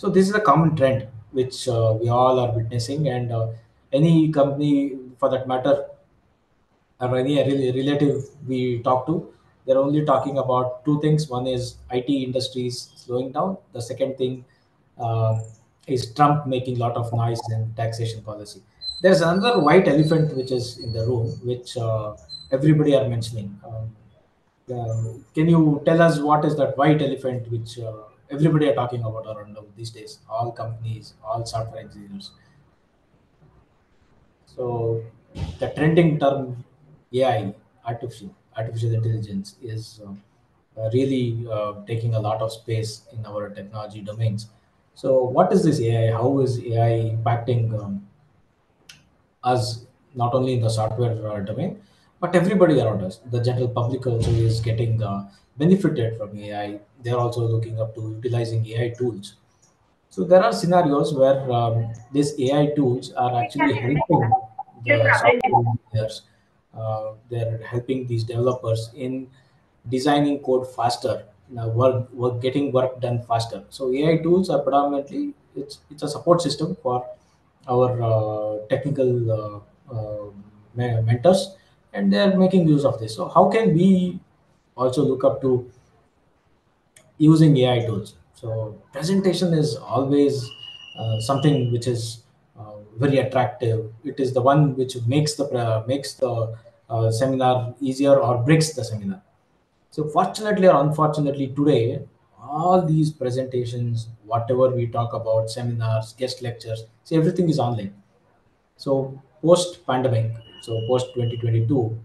So this is a common trend which we all are witnessing, and any company for that matter, or any relative we talk to, they're only talking about two things. One is IT industries slowing down. The second thing uh, is Trump making a lot of noise in taxation policy. There's another white elephant which is in the room, which everybody are mentioning. Can you tell us what is that white elephant which everybody are talking about around these days? All companies, all software engineers. So the trending term AI, artificial intelligence, is really taking a lot of space in our technology domains. So what is this AI? How is AI impacting us, not only in the software domain, but everybody around us? The general public also is getting benefited from AI. They're also looking up to utilizing AI tools. So there are scenarios where these AI tools are actually helping the software engineers. They're helping these developers in designing code faster, getting work done faster. So AI tools are predominantly, it's a support system for our technical mentors, and they are making use of this. So how can we also look up to using AI tools? So presentation is always something which is very attractive. It is the one which makes the seminar easier or breaks the seminar. So fortunately or unfortunately, today all these presentations, whatever we talk about, seminars, guest lectures, see, everything is online. So post pandemic, so post 2022,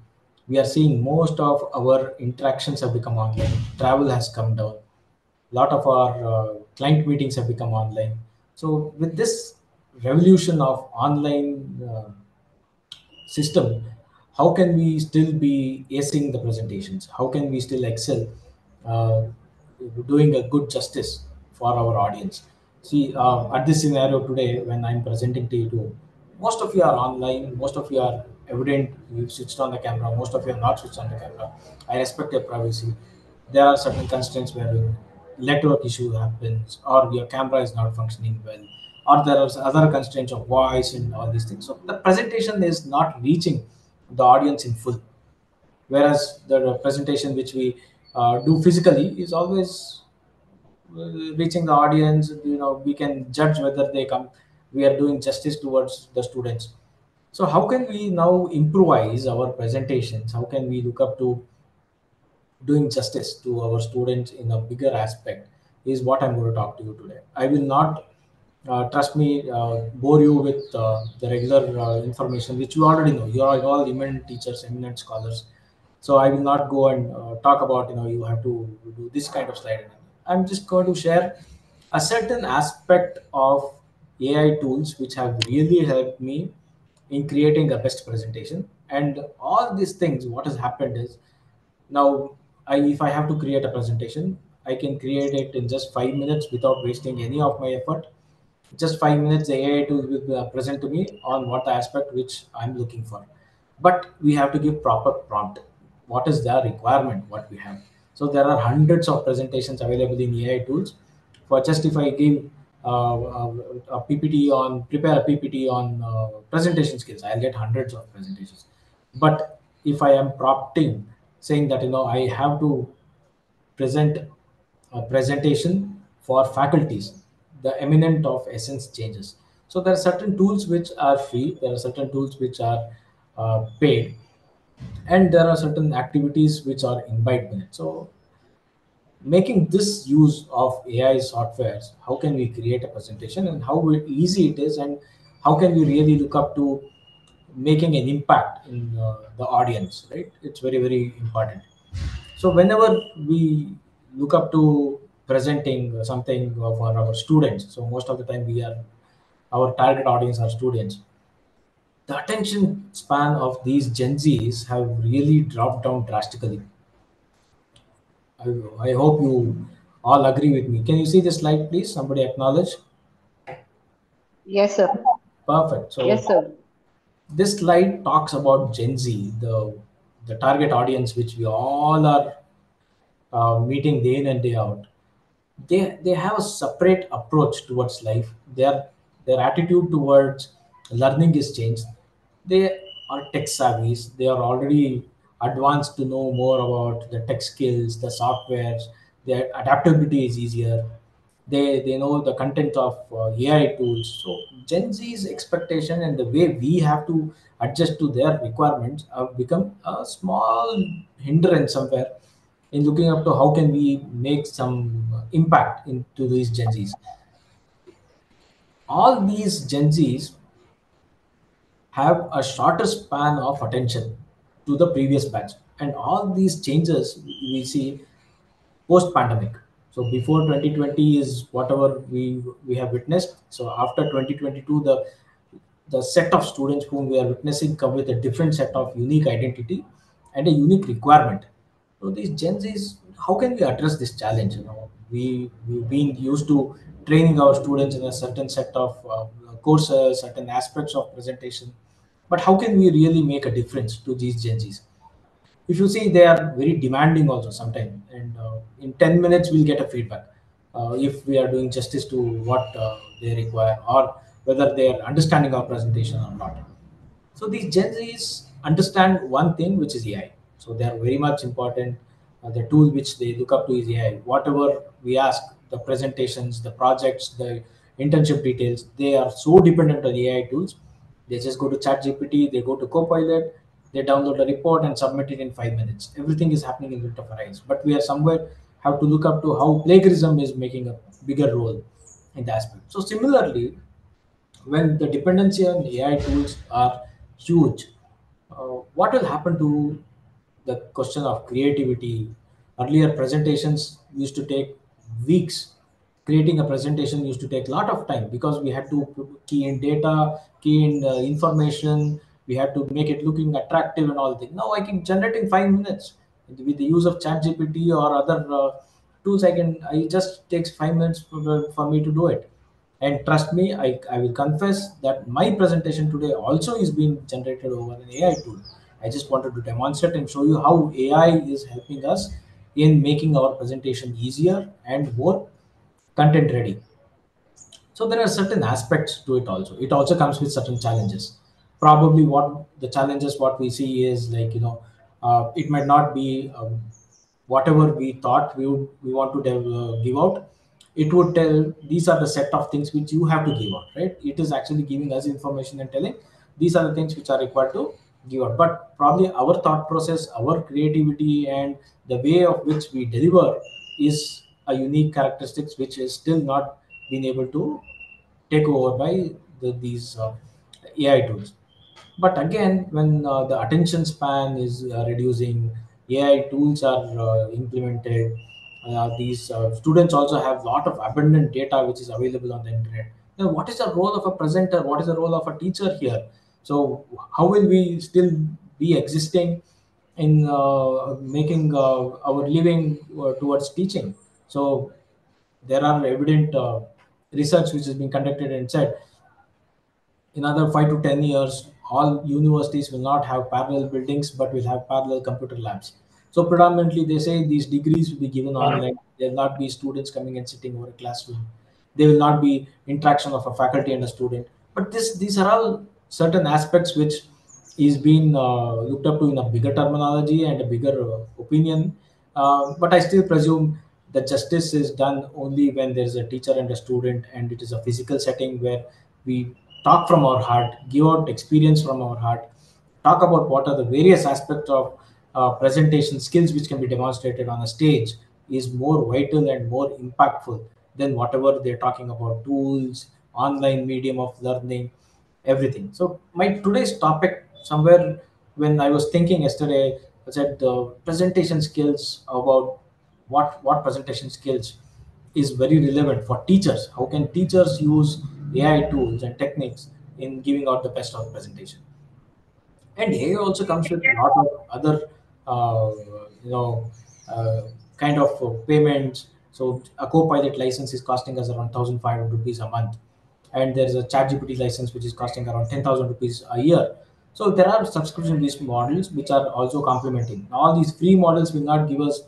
we are seeing most of our interactions have become online. Travel has come down. A lot of our client meetings have become online. So with this revolution of online system, how can we still be acing the presentations? How can we still excel, uh, doing a good justice for our audience? See, at this scenario today, when I'm presenting to you, too, most of you are online, most of you are evident, you've switched on the camera, most of you are not switched on the camera. I respect your privacy. There are certain constraints where network issue happens, or your camera is not functioning well, or there are other constraints of voice and all these things. So the presentation is not reaching the audience in full. Whereas the presentation which we do physically is always reaching the audience. We can judge whether they come. We are doing justice towards the students. So how can we now improvise our presentations? How can we look up to doing justice to our students in a bigger aspect is what I'm going to talk to you today. I will not, trust me, bore you with the regular information which you already know. You are all eminent teachers, eminent scholars. So I will not go and talk about, you have to do this kind of slide. I'm just going to share a certain aspect of AI tools which have really helped me in creating a best presentation. And all these things, what has happened is, now, if I have to create a presentation, I can create it in just 5 minutes without wasting any of my effort. Just 5 minutes, the AI tool will present to me on what the aspect which I'm looking for. But we have to give proper prompt. What is the requirement? What we have. So there are hundreds of presentations available in AI tools. For just if I give a PPT on prepare a PPT on presentation skills, I'll get hundreds of presentations. But if I am prompting, saying that I have to present a presentation for faculties, the eminent of essence changes. So there are certain tools which are free, there are certain tools which are paid, and there are certain activities which are imbibed in it. So making this use of AI softwares, how can we create a presentation, and how easy it is, and how can we really look up to making an impact in the audience, right? It's very, very important. So whenever we look up to presenting something for our students, so most of the time our target audience are students. The attention span of these Gen Zs have really dropped down drastically. I hope you all agree with me. Can you see this slide, please? Somebody acknowledge. Yes, sir. Perfect. So Yes, sir. this slide talks about Gen Z, the target audience which we all are meeting day in and day out. they have a separate approach towards life. Their attitude towards learning is changed. They are tech savvies. They are already advanced to know more about the tech skills, the softwares. Their adaptability is easier. They know the content of AI tools. So Gen Z's expectation and the way we have to adjust to their requirements have become a small hindrance somewhere in looking up to how can we make some impact into these Gen Zs. All these Gen Zs have a shorter span of attention to the previous batch, and all these changes we see post pandemic. So before 2020 is whatever we have witnessed. So after 2022, the set of students whom we are witnessing come with a different set of unique identity and a unique requirement. So these Gen Zs, how can we address this challenge? We've been used to training our students in a certain set of courses, certain aspects of presentation, but how can we really make a difference to these Gen Zs? If you see, they are very demanding also sometimes, and in 10 minutes we'll get a feedback if we are doing justice to what they require, or whether they are understanding our presentation or not. So these Gen Zs understand one thing, which is AI. So they are very much important. The tool which they look up to is AI. Whatever we ask, the presentations, the projects, the internship details, they are so dependent on AI tools. They just go to ChatGPT, they go to Copilot, they download a report and submit it in 5 minutes. Everything is happening in front of our eyes. But we are somewhere have to look up to how plagiarism is making a bigger role in the aspect. So similarly, when the dependency on AI tools are huge, what will happen to the question of creativity? Earlier, presentations used to take weeks. Creating a presentation used to take a lot of time because we had to key in data, key in information. We had to make it looking attractive and all things. Now I can generate in 5 minutes with the use of ChatGPT or other tools. I can. I just takes 5 minutes for me to do it. And trust me, I will confess that my presentation today also is being generated over an AI tool. I just wanted to demonstrate and show you how AI is helping us in making our presentation easier and more content ready. So there are certain aspects to it also. It also comes with certain challenges. Probably what the challenges what we see is like, it might not be whatever we thought we want to give out. It would tell these are the set of things which you have to give out, right? It is actually giving us information and telling these are the things which are required to give out. But probably our thought process, our creativity, and the way of which we deliver is a unique characteristics which is still not been able to take over by these AI tools. But again, when the attention span is reducing, AI tools are implemented. These students also have a lot of abundant data which is available on the internet. Now, what is the role of a presenter? What is the role of a teacher here? So, how will we still be existing in making our living towards teaching? So, there are evident research which has been conducted and said in another 5 to 10 years, all universities will not have parallel buildings but will have parallel computer labs. So predominantly, they say these degrees will be given online. There will not be students coming and sitting over a classroom. There will not be interaction of a faculty and a student. But these are all certain aspects which is being looked up to in a bigger terminology and a bigger opinion. But I still presume that justice is done only when there is a teacher and a student, and it is a physical setting where we talk from our heart, give out experience from our heart, talk about what are the various aspects of presentation skills which can be demonstrated on a stage is more vital and more impactful than whatever they're talking about tools, online medium of learning, everything. So my today's topic somewhere when I was thinking yesterday, I said the presentation skills about what presentation skills is very relevant for teachers. How can teachers use AI tools and techniques in giving out the best of presentation? And AI also comes with a lot of other, uh, you know, uh, kind of payments. So a Copilot license is costing us around 1,500 rupees a month, and there is a ChatGPT license which is costing around 10,000 rupees a year. So there are subscription-based models which are also complementing. All these free models will not give us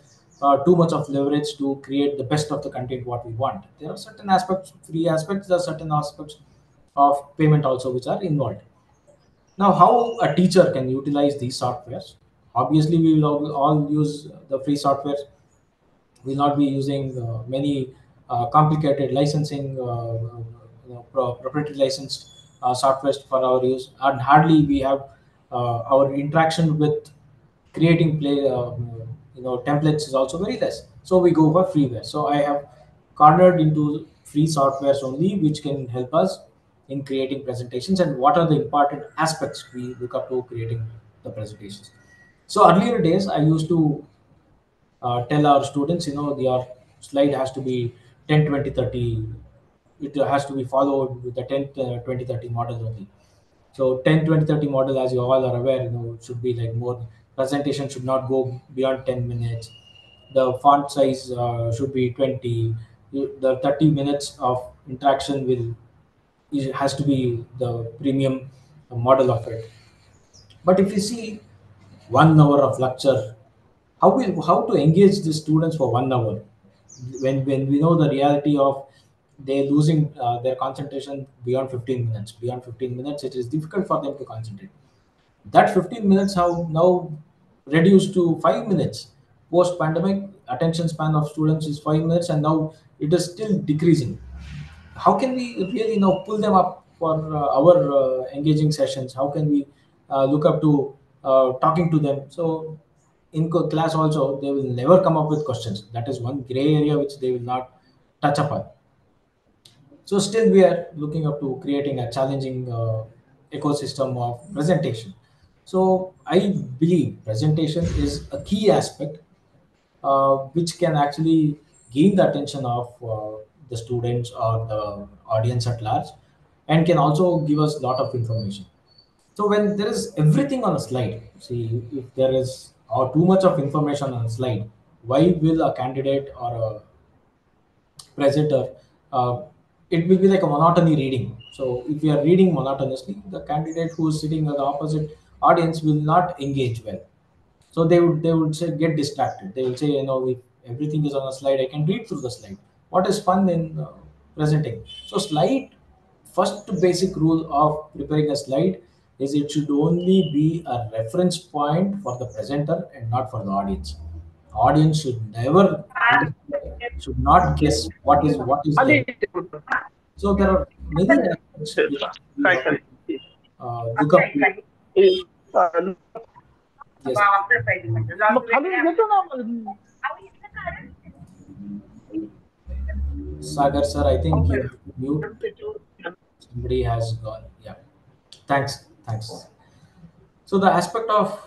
too much of leverage to create the best of the content what we want. There are certain aspects, free aspects, there are certain aspects of payment also which are involved. Now, how a teacher can utilize these softwares? Obviously, we will all use the free software. We'll not be using many complicated licensing, proprietary licensed softwares for our use, and hardly we have our interaction with creating templates is also very less. So we go for freeware. So I have cornered into free softwares only, which can help us in creating presentations and what are the important aspects we look up to creating the presentations. So earlier days, I used to tell our students, your slide has to be 10, 20, 30. It has to be followed with the 10, 20, 30 model only. So 10, 20, 30 model, as you all are aware, should be like more, presentation should not go beyond 10 minutes. The font size should be 20. The 30 minutes of interaction it has to be the premium model of it. But if you see 1 hour of lecture, how to engage the students for 1 hour when we know the reality of they losing their concentration beyond 15 minutes. Beyond 15 minutes, it is difficult for them to concentrate. That 15 minutes have now reduced to 5 minutes. Post pandemic, attention span of students is 5 minutes, and now it is still decreasing. How can we really pull them up for our engaging sessions? How can we look up to talking to them? So in class also, they will never come up with questions. That is one gray area which they will not touch upon. So still we are looking up to creating a challenging ecosystem of presentation. So I believe presentation is a key aspect which can actually gain the attention of the students or the audience at large, and can also give us a lot of information. So when there is everything on a slide, see, if there is too much of information on a slide, why will a candidate or a presenter, uh, it will be like a monotony reading. So if we are reading monotonously, the candidate who is sitting at the opposite audience will not engage well. So they would say get distracted. They will say, if everything is on a slide, I can read through the slide. What is fun in presenting? So slide, first basic rule of preparing a slide is it should only be a reference point for the presenter and not for the audience. Audience should never understand, should not guess what is the. So there are many aspects which we have to look up to. Yes, Sagar sir, I think you have to mute. Somebody has gone. Yeah. Thanks. So the aspect of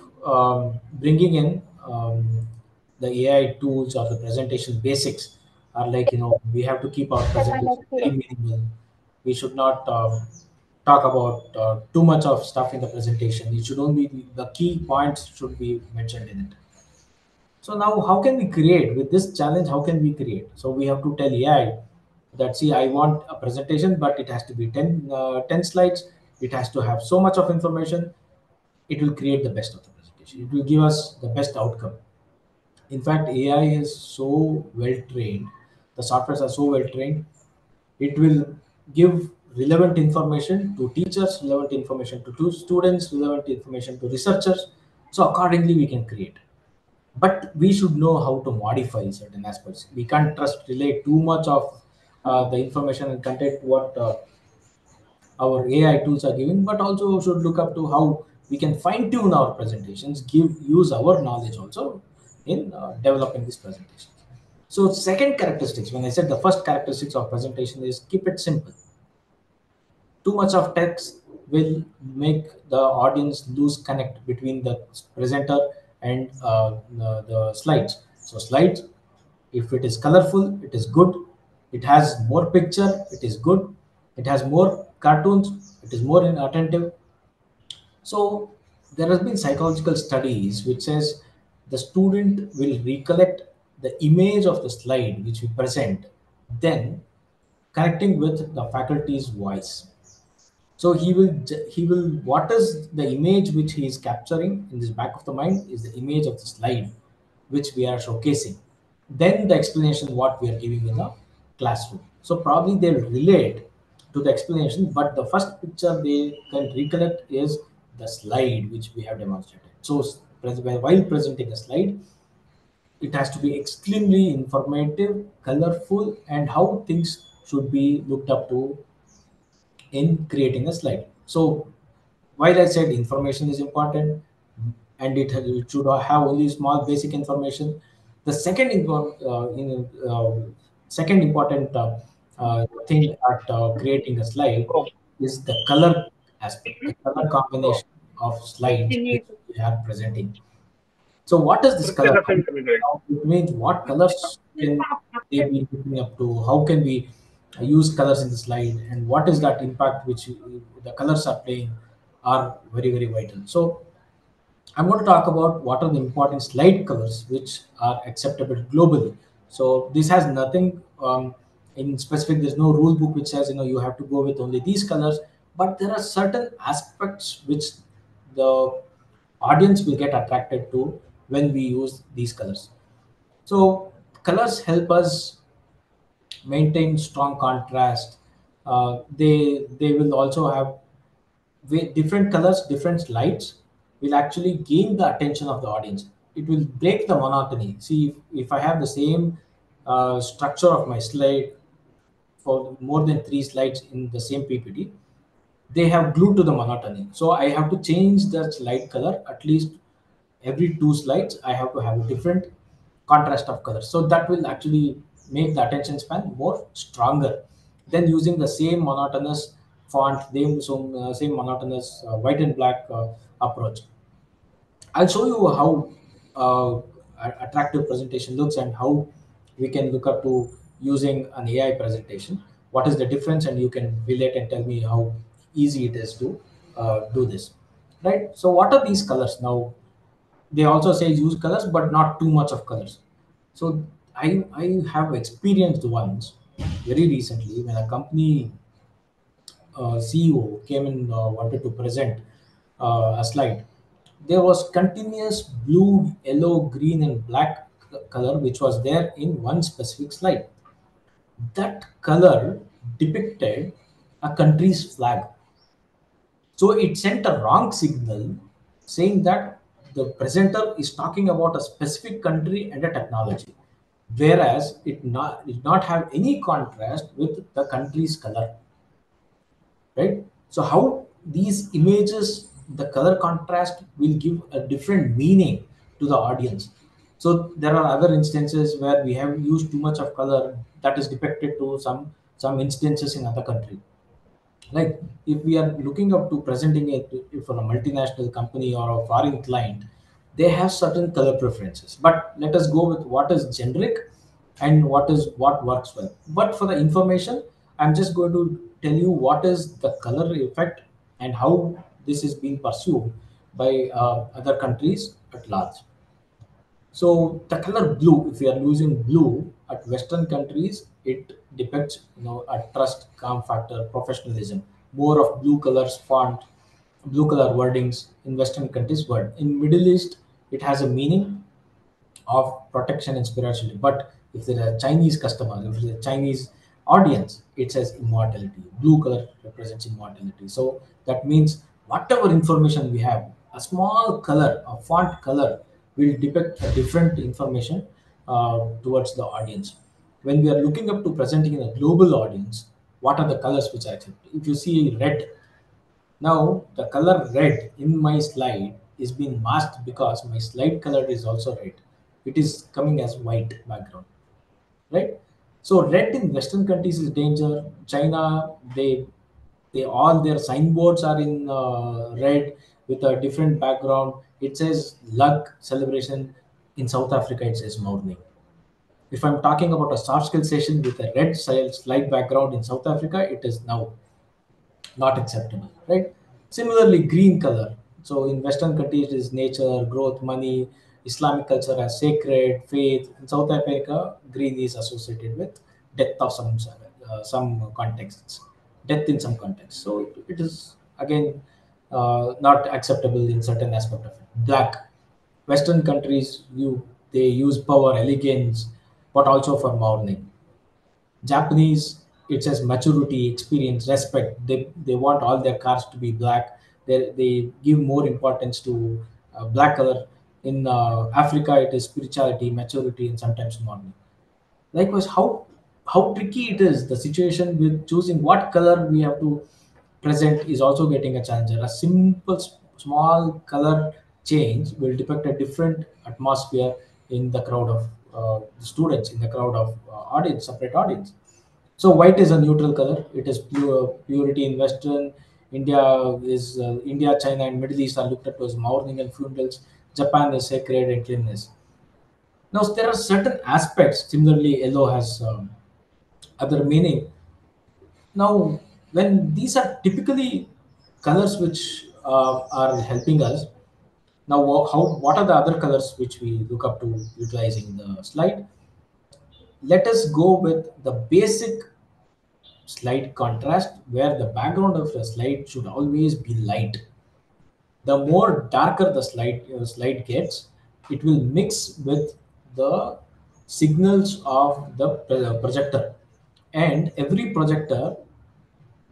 bringing in the AI tools or the presentation basics are like, we have to keep our presentation very minimal. We should not talk about too much of stuff in the presentation. It should only be the key points should be mentioned in it. So now, how can we create with this challenge? How can we create? So we have to tell AI that, see, I want a presentation, but it has to be 10 slides. It has to have so much of information. It will create the best of the presentation. It will give us the best outcome. In fact, AI is so well trained. The softwares are so well trained. It will give relevant information to teachers, relevant information to students, relevant information to researchers. So accordingly, we can create, but we should know how to modify certain aspects. We can't trust rely too much of the information and content what our AI tools are giving, but also should look up to how we can fine tune our presentations, use our knowledge also in developing these presentations. So second characteristics, when I said the first characteristics of presentation is keep it simple. Too much of text will make the audience lose connect between the presenter and the slides. So slides, if it is colorful, it is good. It has more picture, it is good. It has more cartoons, it is more attentive. So there has been psychological studies which says the student will recollect the image of the slide which we present, then connecting with the faculty's voice. So he will what is the image which he is capturing in this back of the mind is the image of the slide which we are showcasing. than the explanation what we are giving in the classroom. So probably they'll relate to the explanation, but the first picture they can recollect is the slide which we have demonstrated. So while presenting a slide, it has to be extremely informative, colorful, and how things should be looked up to in creating a slide. So while I said information is important and it should have only small basic information, the second important thing at creating a slide is the color aspect, the color combination of slides which we are presenting. So what is this color? It means what colors can they be looking up to? How can we use colors in the slide? And what is that impact which the colors are playing are very, very vital. So I'm going to talk about what are the important slide colors which are acceptable globally. So this has nothing in specific. There's no rule book which says you have to go with only these colors. But there are certain aspects which the audience will get attracted to when we use these colors. So colors help us maintain strong contrast. They will also have different colors, different lights will actually gain the attention of the audience. It will break the monotony. See, if I have the same structure of my slide for more than 3 slides in the same PPT, they have glued to the monotony. So I have to change the slide color at least every 2 slides. I have to have a different contrast of colors. So that will actually make the attention span more stronger than using the same monotonous font, same monotonous white and black approach. I'll show you how attractive presentation looks and how we can look up to using an AI presentation. What is the difference? And you can relate and tell me how easy it is to do this. Right. So what are these colors? Now they also say use colors, but not too much of colors. So I have experienced once very recently when a company CEO came and wanted to present a slide. There was continuous blue, yellow, green, and black color which was there in one specific slide. That color depicted a country's flag. So it sent a wrong signal saying that the presenter is talking about a specific country and a technology, whereas it did not have any contrast with the country's color, right? So how these images, the color contrast will give a different meaning to the audience. So there are other instances where we have used too much of color that is depicted to some instances in other country. Like if we are looking up to presenting it for a multinational company or a foreign client, they have certain color preferences. But let us go with what is generic and what works well. But for the information, I'm just going to tell you what is the color effect and how this is being pursued by other countries at large. So the color blue, if we are using blue at Western countries, it depicts a trust, calm factor, professionalism, more of blue colors font, blue color wordings in Western countries. Word in Middle East, it has a meaning of protection and spirituality. But if there are Chinese customers, if there are Chinese audience, it says immortality. Blue color represents immortality. So that means whatever information we have, a small color, a font color, will depict a different information towards the audience. When we are looking up to presenting in a global audience, what are the colors which I accept? If you see red, now, the color red in my slide is being masked because my slide color is also red. It is coming as white background, right? So red in Western countries is danger. China, they all their signboards are in red with a different background. It says luck celebration. In South Africa, it says mourning. If I'm talking about a soft skill session with a red slide background in South Africa, it is now not acceptable, right? Similarly, green color. So in Western countries, it is nature, growth, money, Islamic culture as sacred, faith. In South Africa, green is associated with death of some contexts, death in some contexts. So it is again not acceptable in certain aspect of it. Black. Western countries, they use power, elegance, but also for mourning. Japanese, it says maturity, experience, respect. They want all their cars to be black. They give more importance to black color. In Africa, it is spirituality, maturity, and sometimes mourning. Likewise, how tricky it is, the situation with choosing what color we have to present is also getting a challenger. A simple small color change will depict a different atmosphere in the crowd of students, in the crowd of audience, separate audience. So white is a neutral color. It is purity in Western India. Is India, China, and Middle East are looked at as mourning and funerals. Japan is sacred and cleanness. Now there are certain aspects. Similarly, yellow has other meaning. Now, when these are typically colors which are helping us, now how what are the other colors which we look up to utilizing the slide? Let us go with the basic slide contrast, where the background of the slide should always be light. The more darker the slide gets, it will mix with the signals of the projector, and every projector,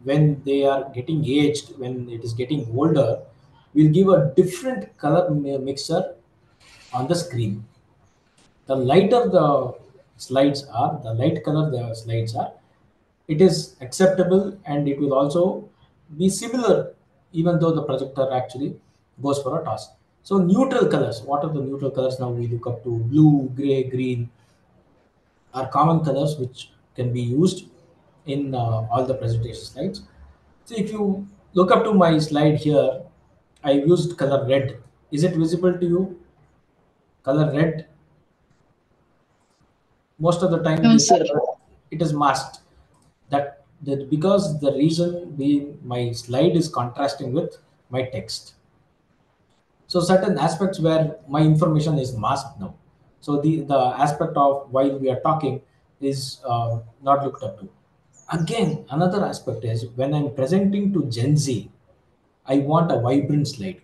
when they are getting aged, when it is getting older, will give a different color mixer on the screen. The lighter the slides are, the light color the slides are, it is acceptable, and it will also be similar, even though the projector actually goes for a toss. So neutral colors, what are the neutral colors? Now we look up to blue, gray, green are common colors which can be used in all the presentation slides. So if you look up to my slide here, I used color red. Is it visible to you? Color red. Most of the time, No, this sir. it is masked. That because the reason being my slide is contrasting with my text. So certain aspects where my information is masked now. So the aspect of while we are talking is not looked up to. Again, another aspect is when I'm presenting to Gen Z, I want a vibrant slide.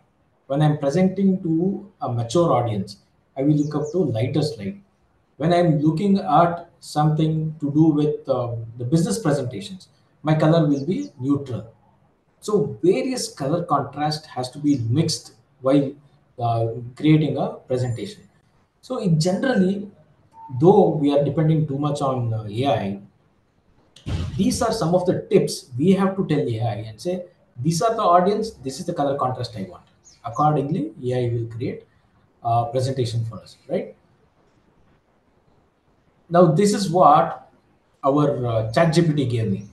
When I'm presenting to a mature audience, I will look up to lighter slide. When I'm looking at something to do with the business presentations, my color will be neutral. So various color contrast has to be mixed while creating a presentation. So in generally, though we are depending too much on AI, these are some of the tips we have to tell AI and say, these are the audience, this is the color contrast I want. Accordingly, AI will create a presentation for us, right? Now, this is what our ChatGPT gave me.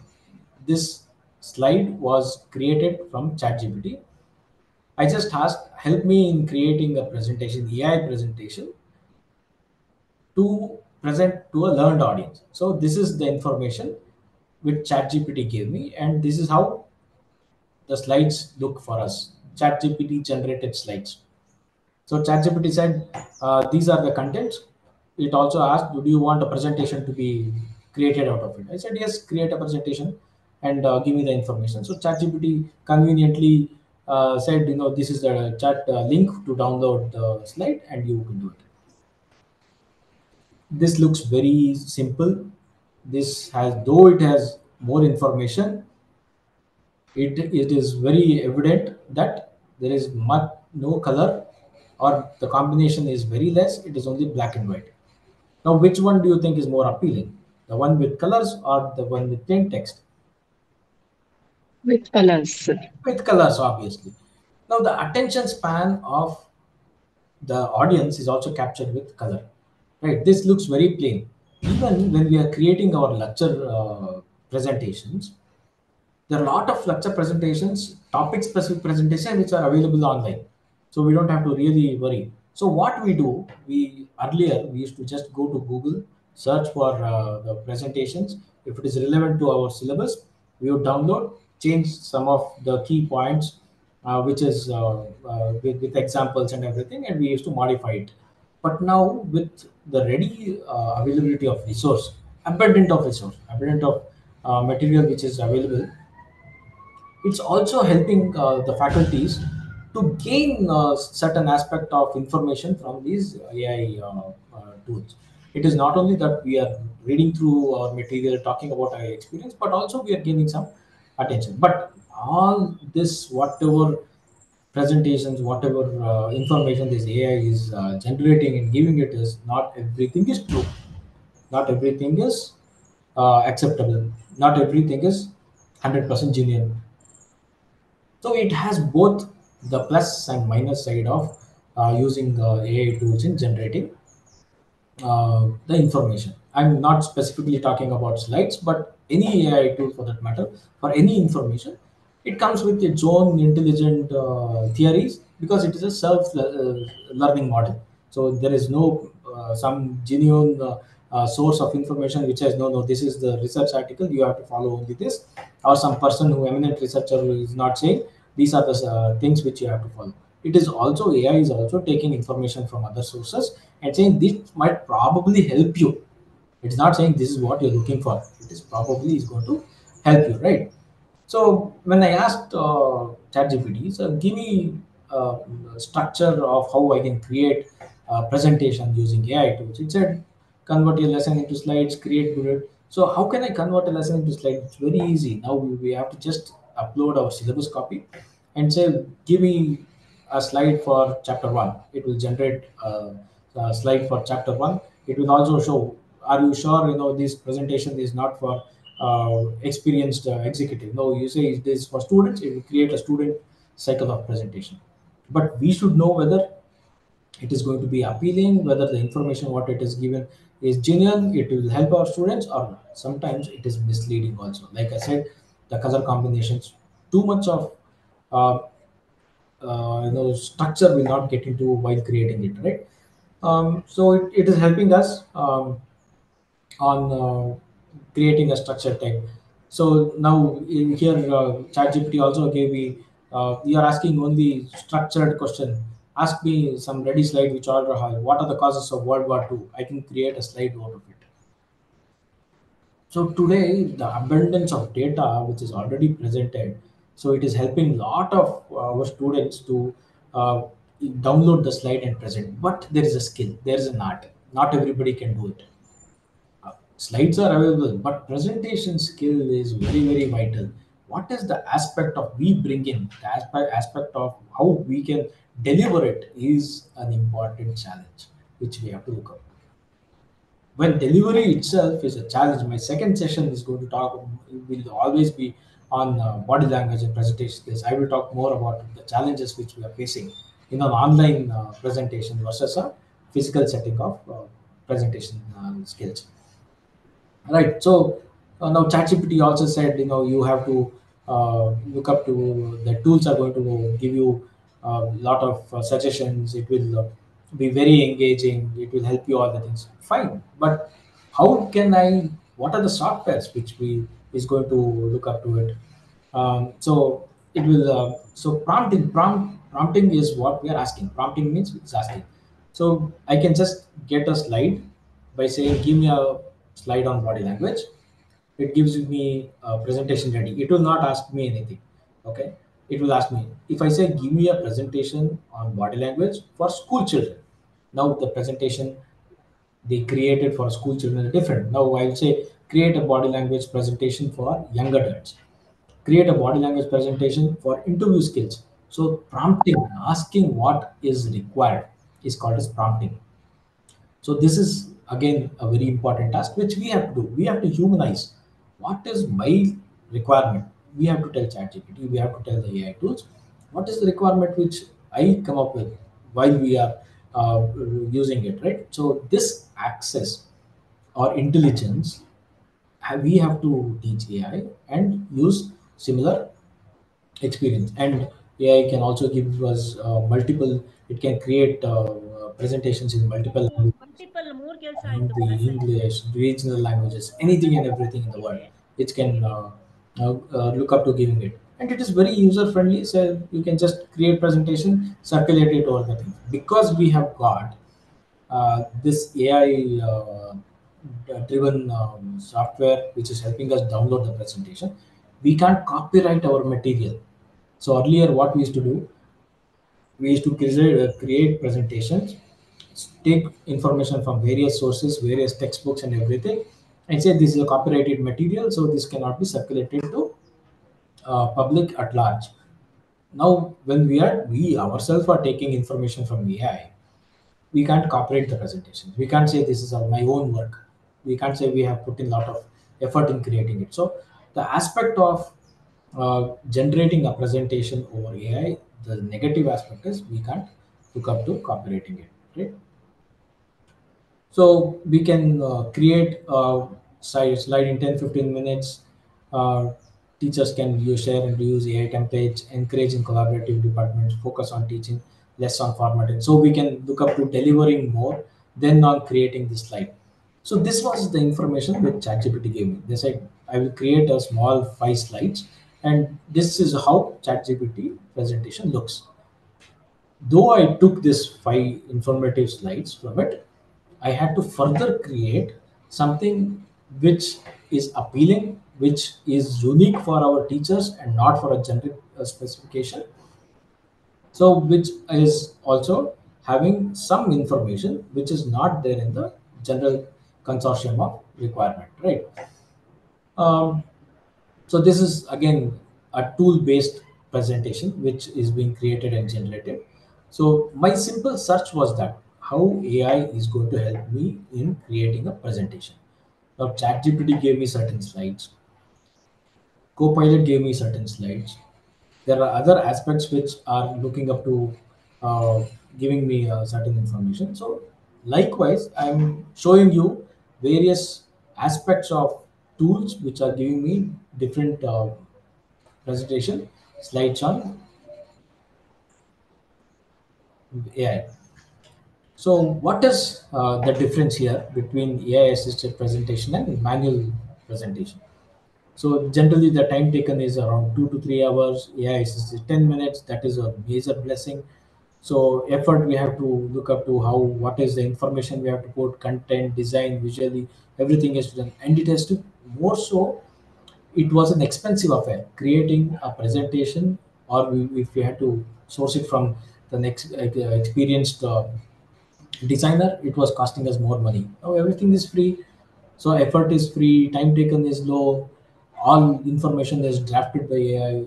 This slide was created from ChatGPT. I just asked, help me in creating a presentation, AI presentation, to present to a learned audience. So this is the information which ChatGPT gave me, and this is how the slides look for us. ChatGPT generated slides. So ChatGPT said, these are the contents. It also asked, do you want a presentation to be created out of it? I said, yes, create a presentation and give me the information. So ChatGPT conveniently said, this is the chat link to download the slide and you can do it. This looks very simple. This has, though it has more information, it is very evident that there is much no color, or the combination is very less. It is only black and white. Now, which one do you think is more appealing, the one with colors or the one with plain text? With colors, sir. With colors, obviously. Now the attention span of the audience is also captured with color, right? This looks very plain. Even when we are creating our lecture presentations, there are a lot of lecture presentations, topic specific presentations, which are available online. So we don't have to really worry. So what we do, we used to just go to Google, search for the presentations. If it is relevant to our syllabus, we would download, change some of the key points, which is with examples and everything, and we used to modify it. But now with the ready availability of resource, abundant of material which is available, it's also helping the faculties to gain certain aspect of information from these AI tools. It is not only that we are reading through our material, talking about our experience, but also we are giving some attention. But all this, whatever presentations, whatever information this AI is generating and giving it, is not everything is true. Not everything is acceptable. Not everything is 100% genuine. So it has both the plus and minus side of using AI tools in generating the information. I'm not specifically talking about slides, but any AI tool for that matter, for any information, it comes with its own intelligent theories because it is a self-learning model. So there is no some genuine source of information which says no, this is the research article, you have to follow only this, or some person who eminent researcher who is not saying these are the things which you have to follow. It is also AI is also taking information from other sources and saying this might probably help you. It's not saying this is what you're looking for. It is probably is going to help you, right? So when I asked ChatGPT, so give me structure of how I can create a presentation using AI tools. It said convert your lesson into slides, create bullet. So how can I convert a lesson into slides? It's very easy. Now we have to just upload our syllabus copy and say give me a slide for chapter one. It will generate a slide for chapter one. It will also show, are you sure this presentation is not for experienced executive? No, you say this is for students. It will create a student cycle of presentation. But we should know whether it is going to be appealing, whether the information what it is given is genuine, it will help our students, or sometimes it is misleading also. Like I said, the color combinations, too much of uh, structure will not get into while creating it, right? So it is helping us on creating a structured type. So now here ChatGPT also gave me, you are asking only structured question. Ask me some ready slide which are what are the causes of World War II. I can create a slide out of it. So today the abundance of data which is already presented, so it is helping lot of our students to uh, download the slide and present. But there is a skill, there is an art. Not everybody can do it. Slides are available, but presentation skill is very, very vital. What is the aspect of we bring in? The aspect of how we can deliver it is an important challenge, which we have to look up. When delivery itself is a challenge, my second session is going to talk, will always be on body language and presentation skills. I will talk more about the challenges which we are facing in an online presentation versus a physical setting of presentation skills. Right. So now ChatGPT also said, you have to look up to the tools are going to give you a lot of suggestions. It will be very engaging. It will help you all the things. Fine. But how can I? What are the softwares which we is going to look up to it? So it will. So prompting is what we are asking. Prompting means it's asking. So I can just get a slide by saying, give me a slide on body language. It gives me a presentation ready. It will not ask me anything. Okay. It will ask me if I say give me a presentation on body language for school children. Now the presentation they created for school children are different. Now I'll say create a body language presentation for young adults. Create a body language presentation for interview skills. So prompting, asking what is required is called as prompting. So this is again a very important task which we have to do. We have to humanize. What is my requirement? We have to tell ChatGPT. We have to tell the AI tools. What is the requirement which I come up with while we are using it, right? So this access or intelligence, we have to teach AI and use similar experience. And AI can also give us multiple. It can create presentations in multiple languages, Multiple more ಕೆಲಸ ಆಯ್ತು Hindi, class ಅಲ್ಲಿ. English, regional languages, anything and everything in the world. It can look up to giving it. And it is very user friendly. So you can just create presentation, circulate it over the thing. Because we have got this AI driven software which is helping us download the presentation, we can't copyright our material. So earlier, what we used to do, we used to create presentations, take information from various sources, various textbooks, and everything, and say this is a copyrighted material, so this cannot be circulated to public at large. Now, when we ourselves are taking information from AI, we can't copyright the presentation. We can't say this is my own work. We can't say we have put in a lot of effort in creating it. So the aspect of generating a presentation over AI, the negative aspect is we can't look up to copywriting it, right? So we can create a slide in 10-15 minutes. Uh, Teachers can share and use AI templates, encouraging collaborative departments, focus on teaching, less on formatting. So we can look up to delivering more than on creating the slide. So this was the information which ChatGPT gave me. They said I will create a small 5 slides, and this is how ChatGPT presentation looks. Though I took this 5 informative slides from it, I had to further create something which is appealing, which is unique for our teachers and not for a generic specification. So, which is also having some information which is not there in the general consortium of requirement, right? Um, So this is again a tool-based presentation which is being created and generated. So my simple search was that how AI is going to help me in creating a presentation. Now ChatGPT gave me certain slides, Copilot gave me certain slides. There are other aspects which are looking up to giving me certain information. So likewise, I'm showing you various aspects of tools which are giving me different presentation slides on AI. So, what is the difference here between AI assisted presentation and manual presentation? So, generally, the time taken is around 2 to 3 hours. AI assisted 10 minutes. That is a major blessing. So, effort we have to look up to how what is the information we have to put, content, design, visually, everything is done, and it has to more so it was an expensive affair creating a presentation, or if we had to source it from the next experienced designer, it was costing us more money. Now everything is free, so effort is free, time taken is low, all information is drafted by AI.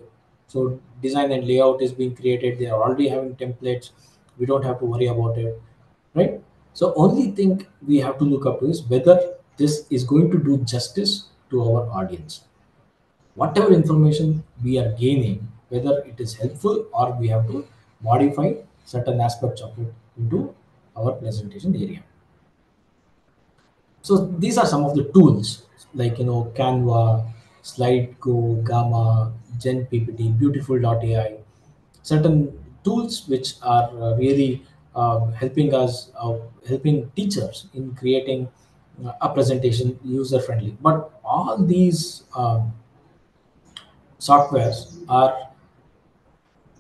So design and layout is being created, they are already having templates, we don't have to worry about it, right? So only thing we have to look up to is whether this is going to do justice to our audience. Whatever information we are gaining, whether it is helpful or we have to modify certain aspects of it into our presentation area. So these are some of the tools like Canva, SlideGo, Gamma, Gen PPT, Beautiful.ai, certain tools which are really helping us, helping teachers in creating a presentation user friendly. But all these softwares are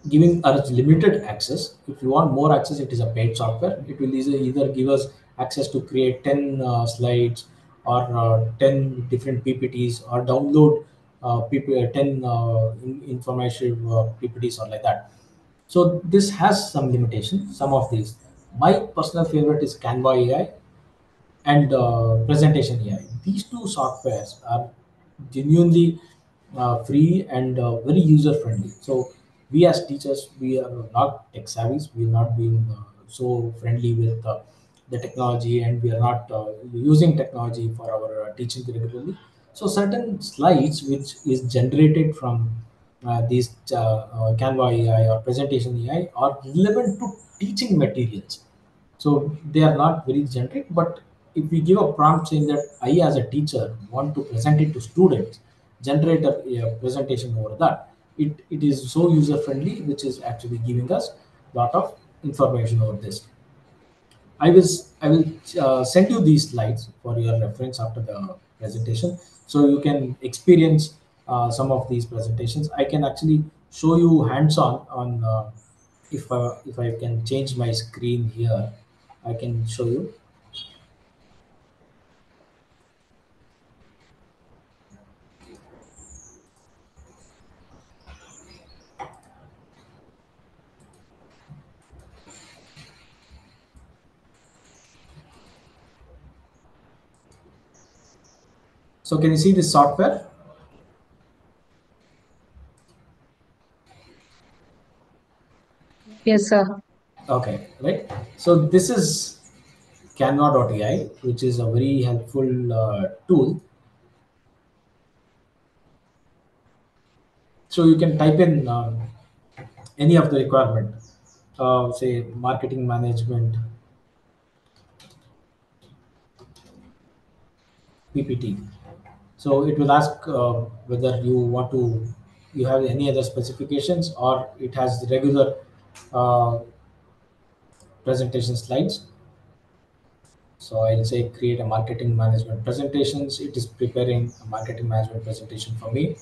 giving us limited access. If you want more access, it is a paid software. It will either give us access to create 10 slides or 10 different PPTs, or download 10 information PPTs or like that. So this has some limitations, some of these. My personal favorite is Canva AI and presentation AI. These two softwares are genuinely free and very user friendly. So we as teachers, we are not tech savvy. We are not being so friendly with the technology, and we are not using technology for our teaching regularly. So certain slides which is generated from these Canva AI or presentation AI are relevant to teaching materials. So they are not very generic, but if we give a prompt saying that I, as a teacher, want to present it to students, generate a presentation over that, it is so user friendly, which is actually giving us a lot of information over this. I will send you these slides for your reference after the presentation, so you can experience some of these presentations. I can actually show you hands-on on if I can change my screen here, I can show you. So can you see this software? Yes, sir. Okay, right. So this is Canva.ai, which is a very helpful tool. So you can type in any of the requirement, say marketing management, PPT. So it will ask whether you have any other specifications, or it has the regular uh, presentation slides. So I'll say create a marketing management presentations. It is preparing a marketing management presentation for me.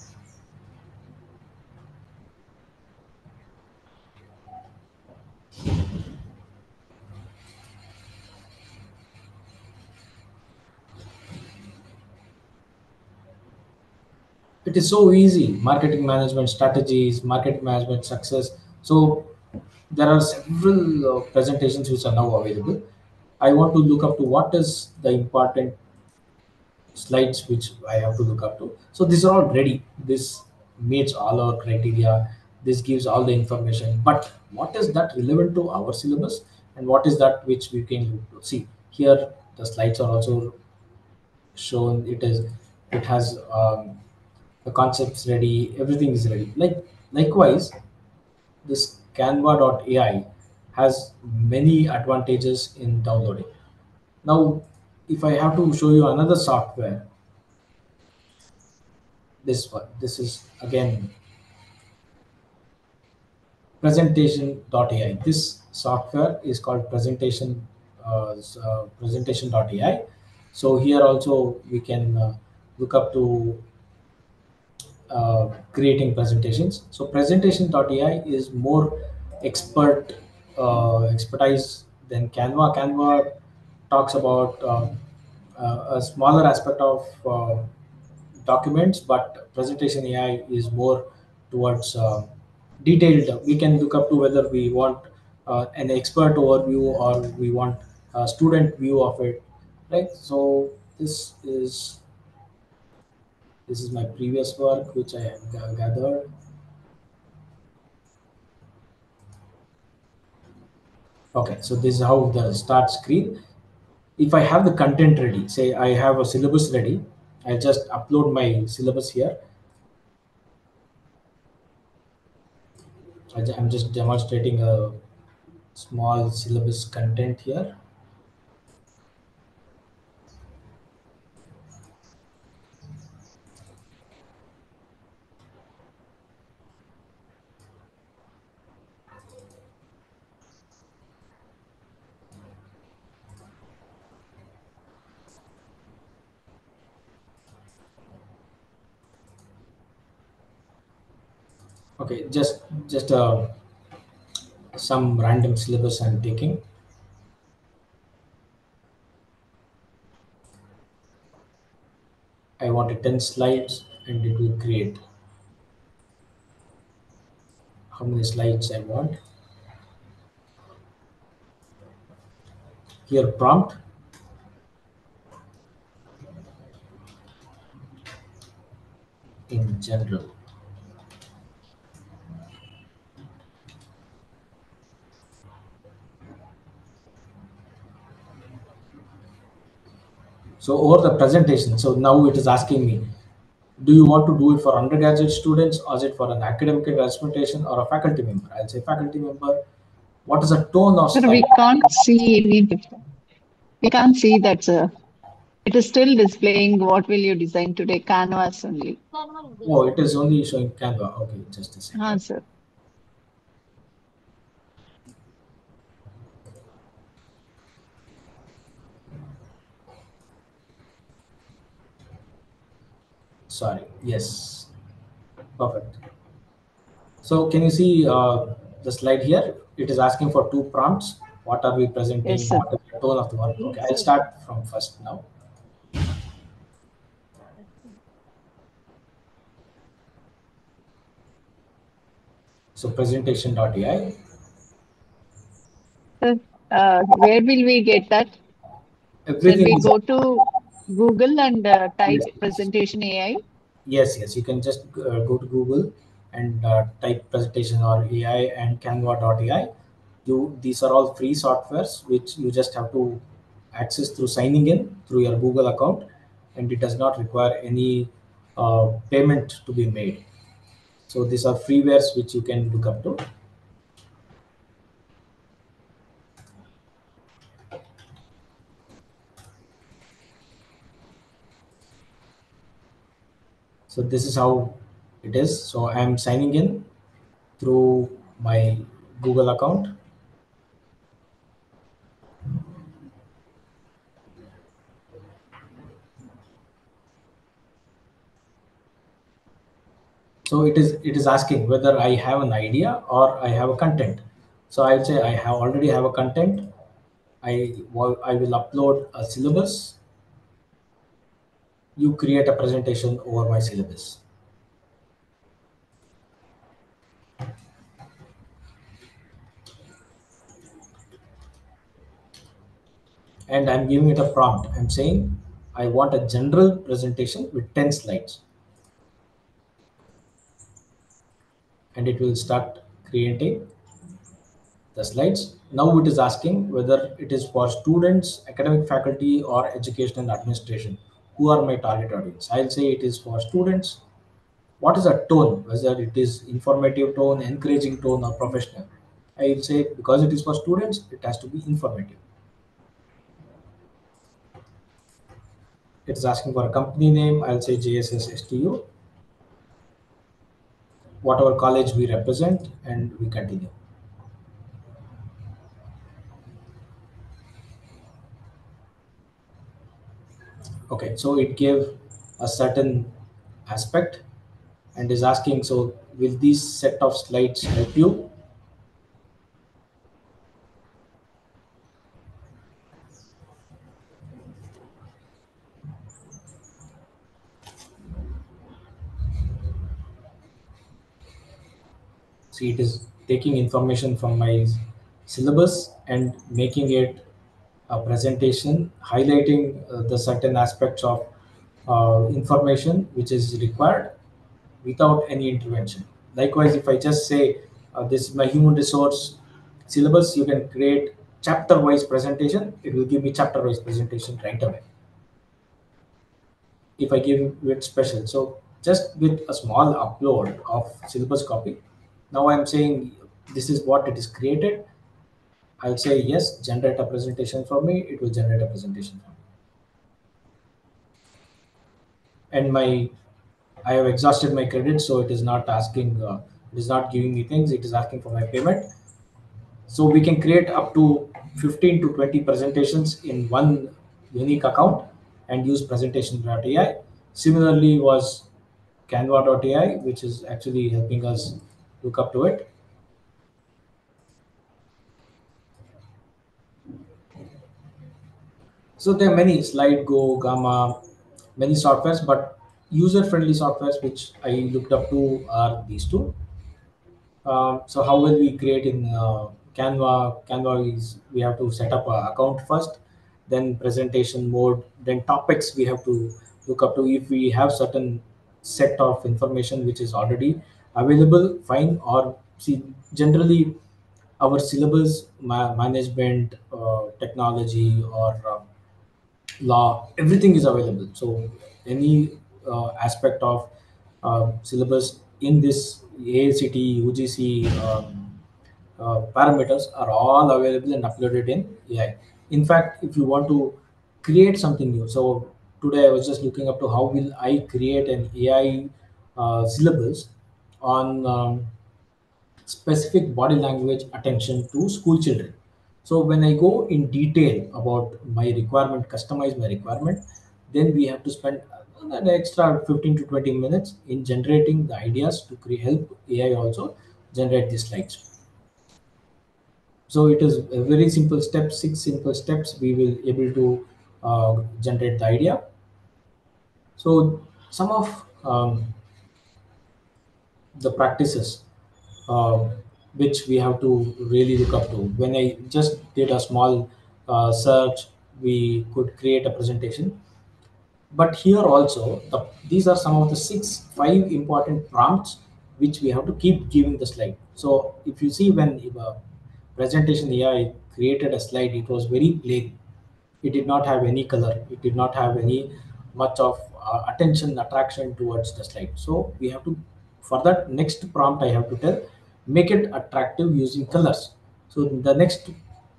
It is so easy. Marketing management strategies, marketing management success. So there are several presentations which are now available. I want to look up to what is the important slides which I have to look up to. So these are all ready. This meets all our criteria. This gives all the information. But what is that relevant to our syllabus, and what is that which we can see here? The slides are also shown. It has the concepts ready. Everything is ready. Likewise, this Canva.ai has many advantages in downloading. Now, if I have to show you another software, this one. This is again presentation.ai. This software is called presentation.ai. So here also we can look up to creating presentations. So presentation.ai is more expertise than Canva. Canva talks about a smaller aspect of documents, but presentation AI is more towards detailed. We can look up to whether we want an expert overview, or we want a student view of it, right? So this is my previous work which I have gathered. Okay, so this is how the start screen. If I have the content ready, say I have a syllabus ready, I just upload my syllabus here. I'm just demonstrating a small syllabus content here. Okay, just some random syllabus I'm taking. I wanted 10 slides, and it will create how many slides I want. Here prompt in general. So over the presentation, so now it is asking me, do you want to do it for undergraduate students, or is it for an academic presentation, or a faculty member? I'll say faculty member. What is the tone of Sir, slide? we can't see any difference. We can't see that, sir. It is still displaying what will you design today, canvas only. Oh, it is only showing Canva. Okay, just a second. Sir. Sorry. Yes. Perfect. So can you see the slide here? It is asking for two prompts. What are we Yes, presenting? sir. What is the tone of the work? Okay, I'll start from first now. So presentation.ai. Sir, where will we get that? Shall Everything we is go to? Google and type Yes, yes. presentation AI. Yes, yes. You can just go to Google and type presentation or AI and Canva.ai. These are all free softwares which you just have to access through signing in through your Google account, and it does not require any payment to be made. So these are freewares which you can look up to. So this is how it is. So I am signing in through my Google account. So it is asking whether I have an idea or I have a content. So I'll say I have already have a content. I will upload a syllabus. You create a presentation over my syllabus, and I'm giving it a prompt. I'm saying I want a general presentation with 10 slides, and it will start creating the slides. Now it is asking whether it is for students, academic faculty, or education and administration. Who are my target audience? I'll say it is for students. What is a tone? Whether it is informative tone, encouraging tone, or professional? I will say because it is for students, it has to be informative. It is asking for a company name. I'll say J.S.S. STU, whatever college we represent, and we continue. Okay, so it gave a certain aspect and is asking, so will these set of slides help you? See, it is taking information from my syllabus and making it a presentation, highlighting the certain aspects of information which is required without any intervention. Likewise, if I just say this is my human resource syllabus, you can create chapter wise presentation. It will give me chapter wise presentation right away if I give it special. So just with a small upload of syllabus copy, now I'm saying this is what it is created. I'll say yes, generate a presentation for me. It will generate a presentation for me. And my I have exhausted my credit, so it is not asking. It is not giving me things. It is asking for my payment. So we can create up to 15 to 20 presentations in one unique account and use presentation.ai. Similarly was canva.ai, which is actually helping us look up to it. So there are many slide go, gamma, many softwares, but user-friendly softwares which I looked up to are these two. So how will we create in Canva? Canva is we have to set up an account first, then presentation mode, then topics we have to look up to. If we have certain set of information which is already available, fine. Or see, generally our syllabus management, technology, or law, everything is available. So any aspect of syllabus in this AICT, UGC parameters are all available and uploaded in AI. In fact, if you want to create something new, so today I was just looking up to how will I create an AI syllabus on specific body language attention to school children. So when I go in detail about my requirement, customize my requirement, then we have to spend an extra 15 to 20 minutes in generating the ideas to help AI also generate these slides. So it is a very simple step, 6 simple steps. We will able to generate the idea. So some of the practices uh, which we have to really look up to. When I just did a small search, we could create a presentation. But here also, these are some of the five important prompts which we have to keep giving the slide. So if you see, when presentation AI created a slide, it was very plain. It did not have any color. It did not have any much of attention attraction towards the slide. So we have to, for that next prompt, I have to tell, make it attractive using colors. So the next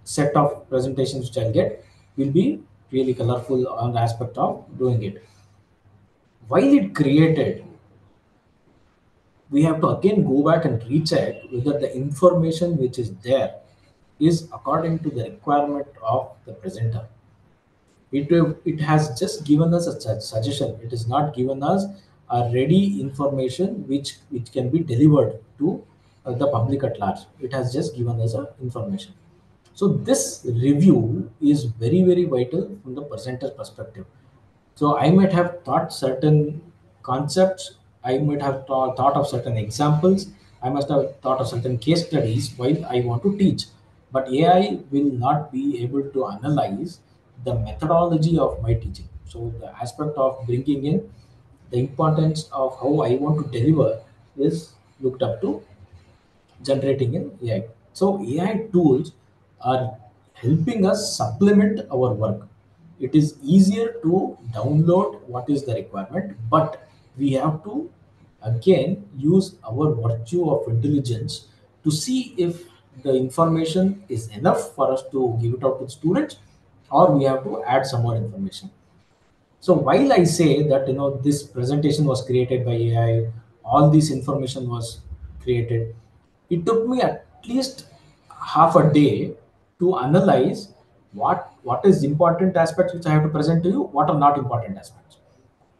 set of presentations which I'll get will be really colorful on the aspect of doing it. While it created, we have to again go back and recheck whether the information which is there is according to the requirement of the presenter. It has just given us a suggestion. It is not given us a ready information which can be delivered to the public at large. It has just given us a information. So this review is very, very vital from the presenter perspective. So I might have thought certain concepts, I might have thought of certain examples, I must have thought of certain case studies while I want to teach. But AI will not be able to analyze the methodology of my teaching. So the aspect of bringing in the importance of how I want to deliver is looked up to generating in AI. So AI tools are helping us supplement our work. It is easier to download what is the requirement, but we have to again use our virtue of intelligence to see if the information is enough for us to give it out to the students, or we have to add some more information. So while I say that this presentation was created by AI, all this information was created, it took me at least half a day to analyze what is important aspects which I have to present to you, what are not important aspects.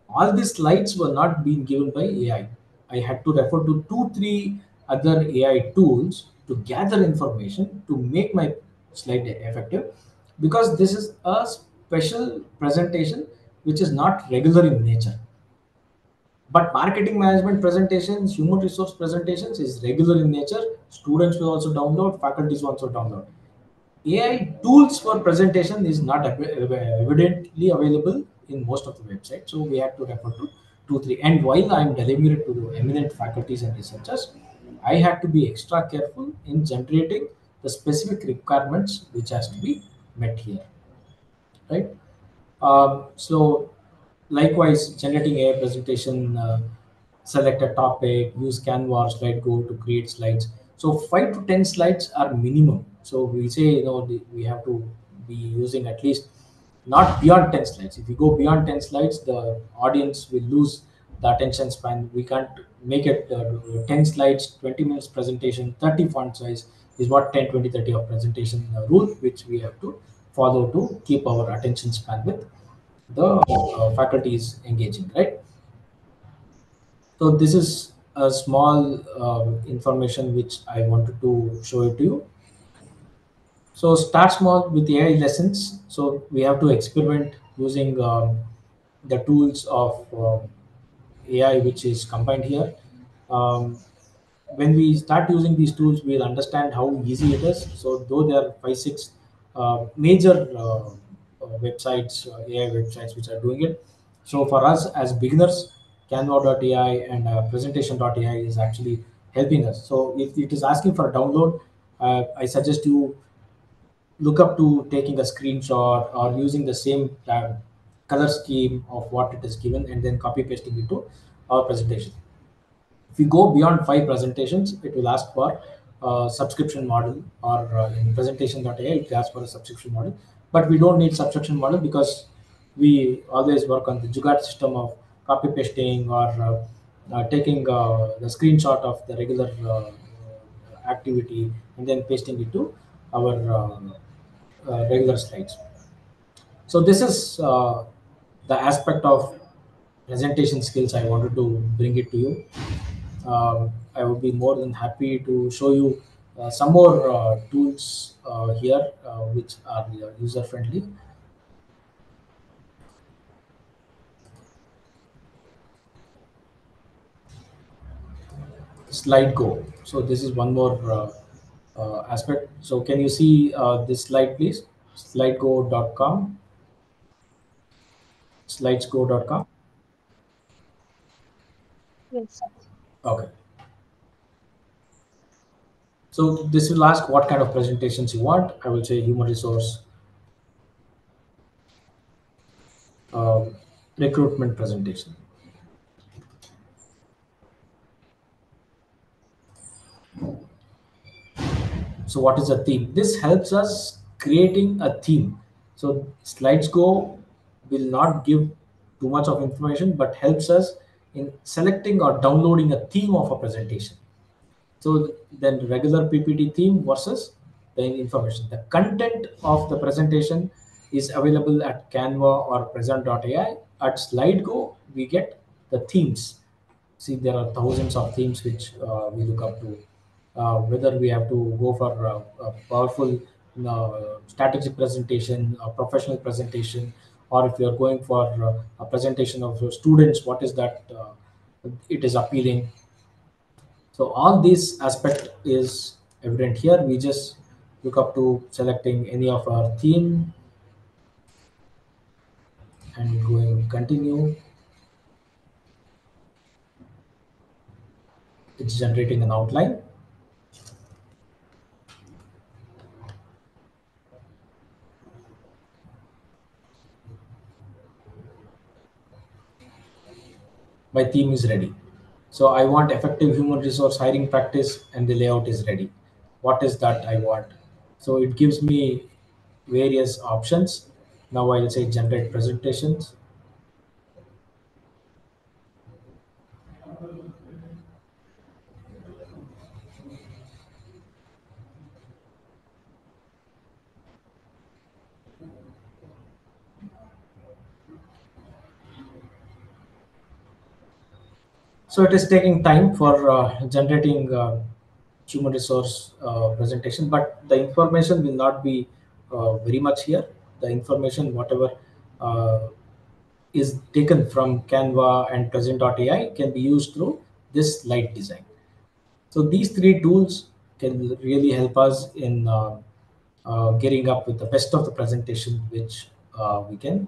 All these slides were not being given by AI. I had to refer to two, three other AI tools to gather information to make my slide effective, because this is a special presentation which is not regular in nature. But marketing management presentations, human resource presentations is regular in nature. Students will also download, faculties will also download. AI tools for presentation is not evidently available in most of the websites, so we have to refer to two, three. And while I'm delivering it to eminent faculties and researchers, I had to be extra careful in generating the specific requirements which has to be met here, right? So likewise, generating a presentation, select a topic, use Canva or SlideGo to create slides. So 5 to 10 slides are minimum. So we say, we have to be using at least not beyond 10 slides. If we go beyond 10 slides, the audience will lose the attention span. We can't make it 10 slides, 20 minutes presentation, 30 font size is what 10, 20, 30 of presentation rule, which we have to follow to keep our attention span with the faculty is engaging, right? So this is a small information which I wanted to show it to you. So start small with AI lessons. So we have to experiment using the tools of AI which is combined here. Um, when we start using these tools, we'll understand how easy it is. So though there are 5, 6 major websites, AI websites which are doing it. So for us as beginners, Canva.ai and Presentation.ai is actually helping us. So if it is asking for a download, I suggest you look up to taking a screenshot or using the same color scheme of what it is given and then copy pasting it to our presentation. If you go beyond 5 presentations, it will ask for a subscription model, or in presentation.ai, it asks for a subscription model. But we don't need subscription model because we always work on the Jugaad system of copy pasting or taking the screenshot of the regular activity and then pasting it to our regular slides. So this is the aspect of presentation skills I wanted to bring it to you. I would be more than happy to show you some more tools here which are user friendly. Slide Go. So this is one more aspect. So can you see this slide, please? Slidego.com. slidesgo.com. Yes. Okay. So this will ask what kind of presentations you want. I will say human resource um, recruitment presentation. So what is a theme? This helps us creating a theme. So SlidesGo will not give too much of information, but helps us in selecting or downloading a theme of a presentation. So then regular PPT theme versus the information. The content of the presentation is available at Canva or present.ai. At SlideGo, we get the themes. See, there are thousands of themes which we look up to. Whether we have to go for a powerful strategic presentation, a professional presentation, or if you are going for a presentation of your students, what is that it is appealing. So all this aspect is evident here. We just look up to selecting any of our theme and going continue. It's generating an outline. My theme is ready. So I want effective human resource hiring practice and the layout is ready. What is that I want? So it gives me various options. Now I'll say generate presentations. So it is taking time for generating human resource presentation, but the information will not be very much here. The information, whatever uh, is taken from Canva and Present.ai, can be used through this slide design. So these three tools can really help us in getting up with the best of the presentation, which we can